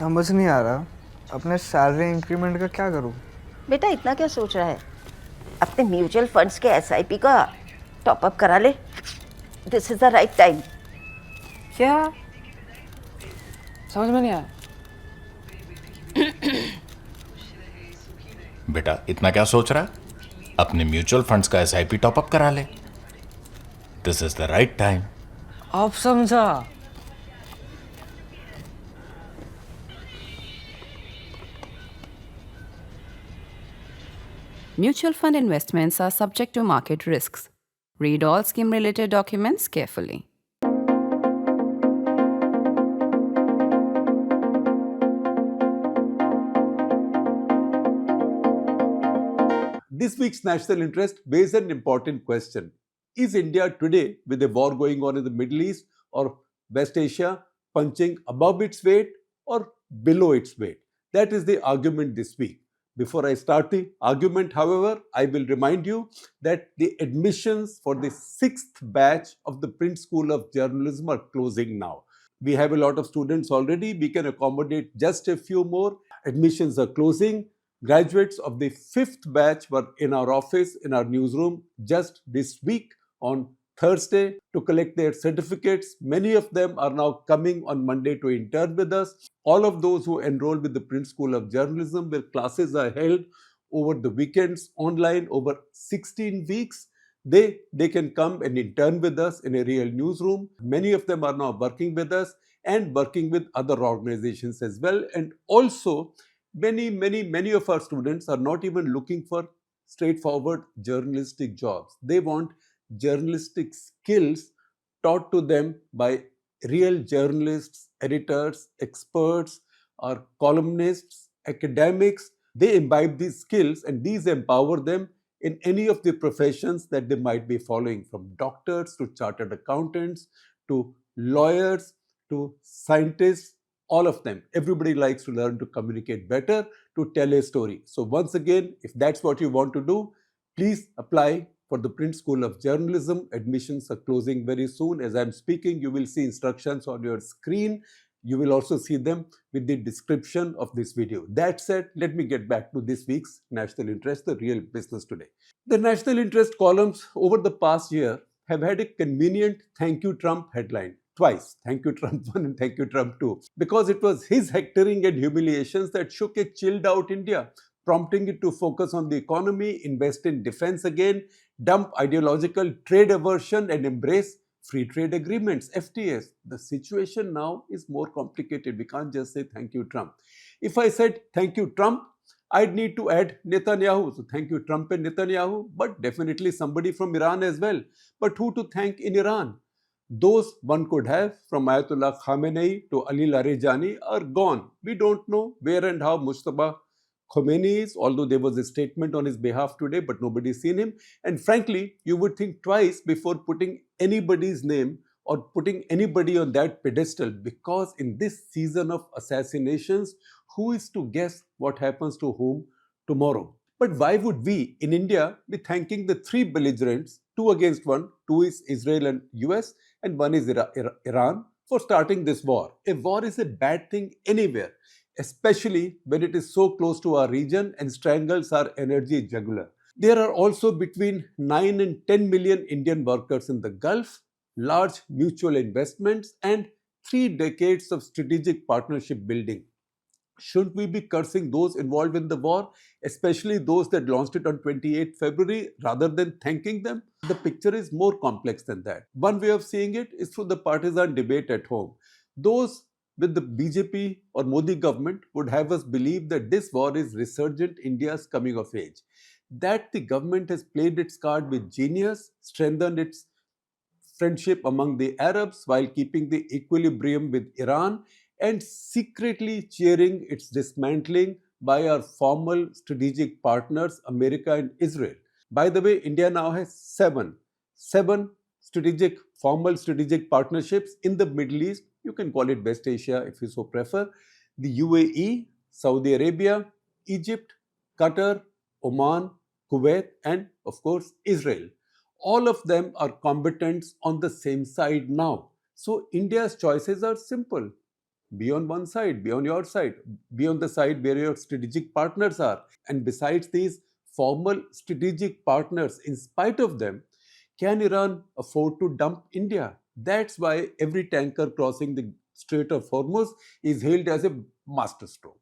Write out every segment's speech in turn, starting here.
समझ नहीं आ रहा अपने सैलरी इंक्रीमेंट का क्या करूं। बेटा इतना क्या सोच रहा है? अपने म्यूचुअल फंड्स के एसआईपी का टॉप अप करा ले। This is the right time. क्या? समझ में नहीं आया। बेटा इतना क्या सोच रहा है? अपने म्यूचुअल फंड्स का एसआईपी टॉपअप करा ले। This is the right time. अब समझा। Mutual fund investments are subject to market risks. Read all scheme related documents carefully. This week's national interest raises an important question. Is India today, with a war going on in the Middle East or West Asia, punching above its weight or below its weight? That is the argument this week. Before I start the argument, however, I will remind you that the admissions for the 6th batch of the Print School of Journalism are closing now. We have a lot of students already. We can accommodate just a few more. Admissions are closing. Graduates of the 5th batch were in our office, in our newsroom just this week on Thursday to collect their certificates. Many of them are now coming on Monday to intern with us. All of those who enrolled with the Print School of Journalism, where classes are held over the weekends, online over 16 weeks, they can come and intern with us in a real newsroom. Many of them are now working with us and working with other organizations as well. And also, many of our students are not even looking for straightforward journalistic jobs. They want journalistic skills taught to them by real journalists, editors, experts, or columnists, academics. They imbibe these skills and these empower them in any of the professions that they might be following, from doctors to chartered accountants to lawyers to scientists. All of them. Everybody likes to learn to communicate better, to tell a story. So once again, if that's what you want to do, please apply for the Print School of Journalism. Admissions are closing very soon. As I'm speaking, you will see instructions on your screen. You will also see them with the description of this video. That said, let me get back to this week's national interest, the real business today. The national interest columns over the past year have had a convenient "Thank you Trump" headline. Twice, "Thank you Trump 1" and "Thank you Trump 2", because it was his hectoring and humiliations that shook a chilled out India, prompting it to focus on the economy, invest in defense again, dump ideological trade aversion and embrace free trade agreements, FTAs. The situation now is more complicated. We can't just say "Thank you Trump." If I said "Thank you Trump", I'd need to add Netanyahu. So thank you Trump and Netanyahu, but definitely somebody from Iran as well. But who to thank in Iran? Those one could have, from Ayatollah Khamenei to Ali Larijani, are gone. We don't know where and how Mustafa Khomeini is, although there was a statement on his behalf today, but nobody's seen him. And frankly, you would think twice before putting anybody's name or putting anybody on that pedestal, because in this season of assassinations, who is to guess what happens to whom tomorrow? But why would we in India be thanking the three belligerents, two against one, two is Israel and US, and one is Iran, for starting this war? A war is a bad thing anywhere, especially when it is so close to our region and strangles our energy jugular. There are also between 9 and 10 million Indian workers in the Gulf, large mutual investments, and 3 decades of strategic partnership building. Shouldn't we be cursing those involved in the war, especially those that launched it on 28 February, rather than thanking them? The picture is more complex than that. One way of seeing it is through the partisan debate at home. Those with the BJP or Modi government would have us believe that this war is resurgent India's coming of age, that the government has played its card with genius, strengthened its friendship among the Arabs while keeping the equilibrium with Iran, and secretly cheering its dismantling by our formal strategic partners, America and Israel. By the way, India now has seven formal strategic partnerships in the Middle East. You can call it West Asia if you so prefer. The UAE, Saudi Arabia, Egypt, Qatar, Oman, Kuwait, and of course, Israel. All of them are combatants on the same side now. So India's choices are simple. be on one side, be on your side, be on the side where your strategic partners are. And besides these formal strategic partners, in spite of them, can Iran afford to dump India? That's why every tanker crossing the Strait of Hormuz is hailed as a masterstroke.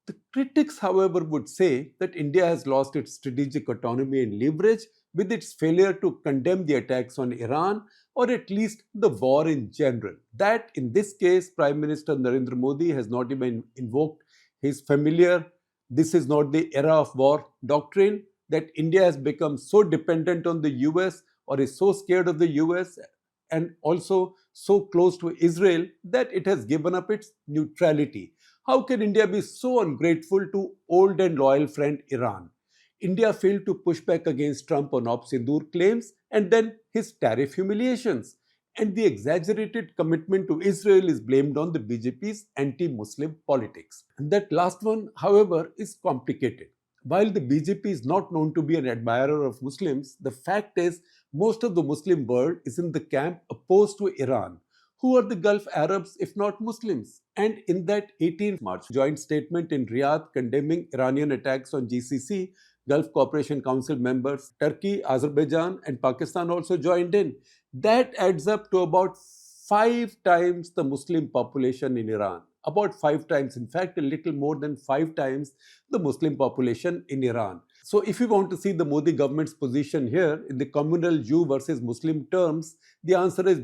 The critics, however, would say that India has lost its strategic autonomy and leverage with its failure to condemn the attacks on Iran, or at least the war in general. That, in this case, Prime Minister Narendra Modi has not even invoked his familiar "this is not the era of war" doctrine, that India has become so dependent on the US or is so scared of the US and also so close to Israel that it has given up its neutrality. How can India be so ungrateful to old and loyal friend Iran? India failed to push back against Trump on Op Sindoor claims and then his tariff humiliations. And the exaggerated commitment to Israel is blamed on the BJP's anti-Muslim politics. And that last one, however, is complicated. While the BJP is not known to be an admirer of Muslims, the fact is most of the Muslim world is in the camp opposed to Iran. Who are the Gulf Arabs if not Muslims? And in that 18th March joint statement in Riyadh condemning Iranian attacks on GCC, Gulf Cooperation Council members, Turkey, Azerbaijan, and Pakistan also joined in. That adds up to about 5 times the Muslim population in Iran. About 5 times, in fact, a little more than 5 times the Muslim population in Iran. So, if you want to see the Modi government's position here in the communal Jew versus Muslim terms, the answer is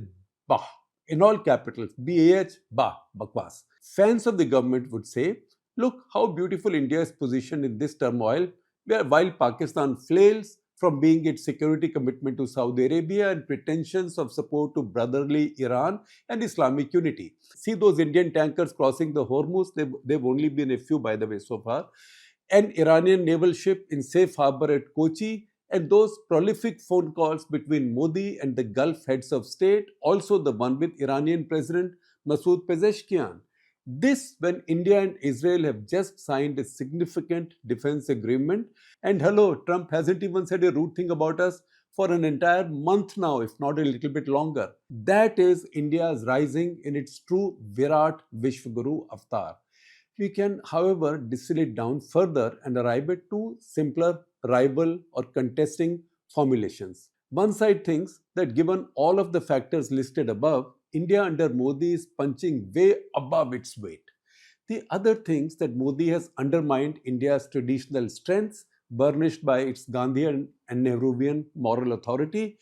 bah. In all capitals, BAH, bah, bakwas. Fans of the government would say, look how beautiful India is positioned in this turmoil, where while Pakistan flails from being its security commitment to Saudi Arabia and pretensions of support to brotherly Iran and Islamic unity. See those Indian tankers crossing the Hormuz, they've only been a few by the way so far. An Iranian naval ship in safe harbor at Kochi, and those prolific phone calls between Modi and the Gulf heads of state, also the one with Iranian President Masoud Pezeshkian. This when India and Israel have just signed a significant defense agreement. And hello, Trump hasn't even said a rude thing about us for an entire month now, if not a little bit longer. That is India's rising in its true Virat Vishwaguru avatar. We can, however, distill it down further and arrive at two simpler rival or contesting formulations. One side thinks that given all of the factors listed above, India under Modi is punching way above its weight. The other thinks that Modi has undermined India's traditional strengths, burnished by its Gandhian and Nehruvian moral authority.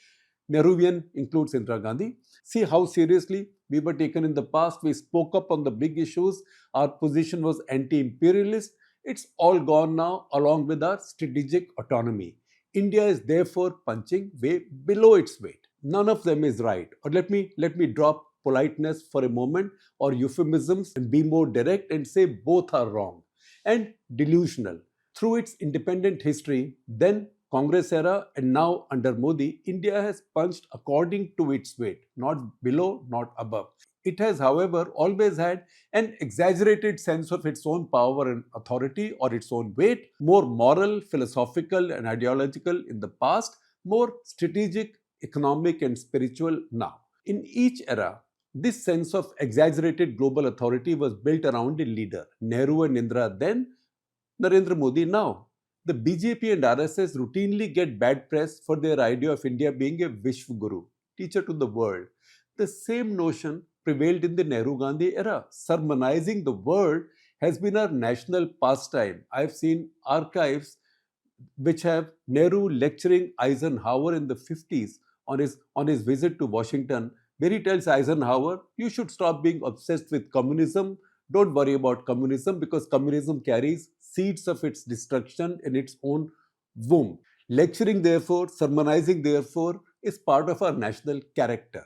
Nehruvian includes Indira Gandhi. See how seriously we were taken in the past. We spoke up on the big issues. Our position was anti-imperialist. It's all gone now along with our strategic autonomy. India is therefore punching way below its weight. None of them is right. Or let me drop politeness for a moment or euphemisms and be more direct and say both are wrong and delusional. Through its independent history, then Congress era and now under Modi, India has punched according to its weight, not below, not above. It has, however, always had an exaggerated sense of its own power and authority or its own weight, more moral, philosophical, and ideological in the past, more strategic, economic, and spiritual now. In each era, this sense of exaggerated global authority was built around a leader, Nehru and Indira then, Narendra Modi now. The BJP and RSS routinely get bad press for their idea of India being a Vishwaguru, teacher to the world. The same notion prevailed in the Nehru-Gandhi era. Sermonizing the world has been our national pastime. I've seen archives which have Nehru lecturing Eisenhower in the 50s on his visit to Washington, where he tells Eisenhower, you should stop being obsessed with communism. Don't worry about communism because communism carries seeds of its destruction in its own womb. Lecturing, therefore, sermonizing, therefore, is part of our national character.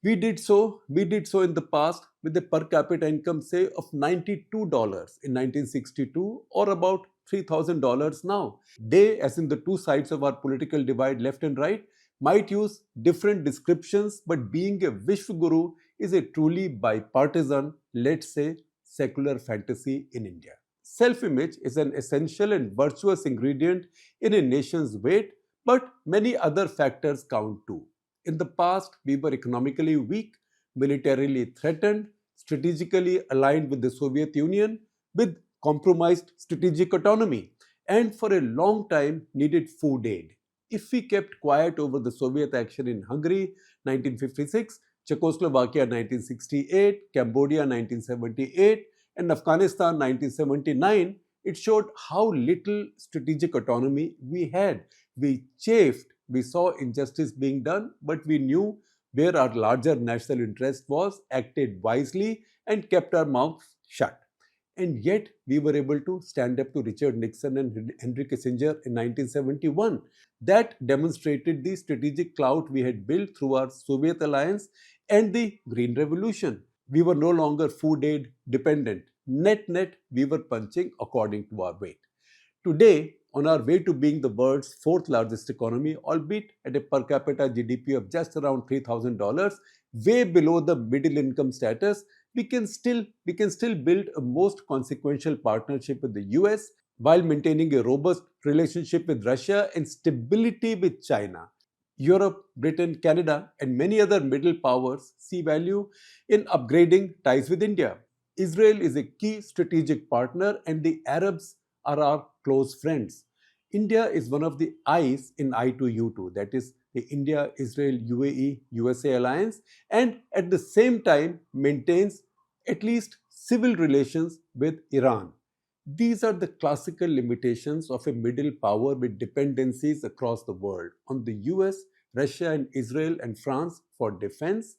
We did so in the past with a per capita income, say, of $92 in 1962 or about $3,000 now. They, as in the two sides of our political divide, left and right, might use different descriptions, but being a Vishwaguru is a truly bipartisan, let's say, secular fantasy in India. Self-image is an essential and virtuous ingredient in a nation's weight, but many other factors count too. In the past, we were economically weak, militarily threatened, strategically aligned with the Soviet Union with compromised strategic autonomy, and for a long time needed food aid. If we kept quiet over the Soviet action in Hungary 1956, Czechoslovakia 1968, Cambodia 1978, and Afghanistan 1979, it showed how little strategic autonomy we had. We chafed, we saw injustice being done, but we knew where our larger national interest was, acted wisely, and kept our mouths shut. And yet, we were able to stand up to Richard Nixon and Henry Kissinger in 1971. That demonstrated the strategic clout we had built through our Soviet alliance and the Green Revolution. We were no longer food aid dependent. Net, we were punching according to our weight. Today, on our way to being the world's fourth largest economy, albeit at a per capita GDP of just around $3,000, way below the middle income status, we can still build a most consequential partnership with the US while maintaining a robust relationship with Russia and stability with China. Europe, Britain, Canada, and many other middle powers see value in upgrading ties with India. Israel is a key strategic partner, and the Arabs are our close friends. India is one of the I's in I2U2, that is the India, Israel, UAE, USA alliance, and at the same time maintains at least civil relations with Iran. These are the classical limitations of a middle power with dependencies across the world on the US, Russia, and Israel and France for defense,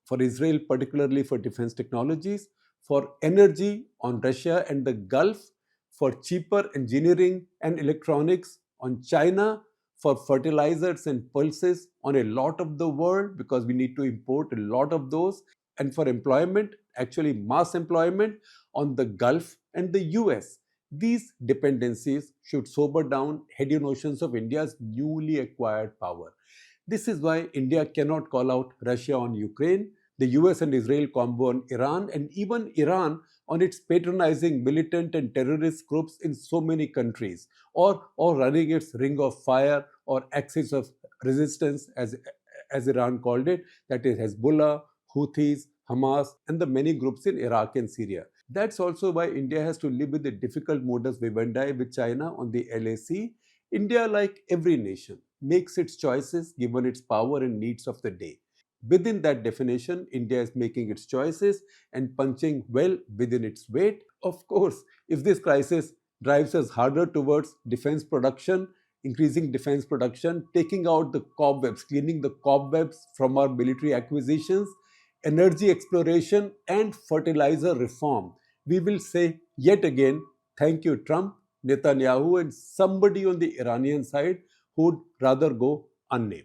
for Israel, particularly for defense technologies, for energy on Russia and the Gulf, for cheaper engineering and electronics on China, for fertilizers and pulses on a lot of the world because we need to import a lot of those, and for employment, actually mass employment, on the Gulf and the US. These dependencies should sober down heady notions of India's newly acquired power. This is why India cannot call out Russia on Ukraine, the US and Israel combo on Iran, and even Iran on its patronizing militant and terrorist groups in so many countries, or running its ring of fire or axis of resistance, as Iran called it, that is Hezbollah, Houthis, Hamas, and the many groups in Iraq and Syria. That's also why India has to live with the difficult modus vivendi with China on the LAC. India, like every nation, makes its choices given its power and needs of the day. Within that definition, India is making its choices and punching well within its weight. Of course, if this crisis drives us harder towards defense production, increasing defense production, taking out the cobwebs, cleaning the cobwebs from our military acquisitions, energy exploration, and fertilizer reform, we will say yet again, thank you, Trump, Netanyahu, and somebody on the Iranian side who'd rather go unnamed.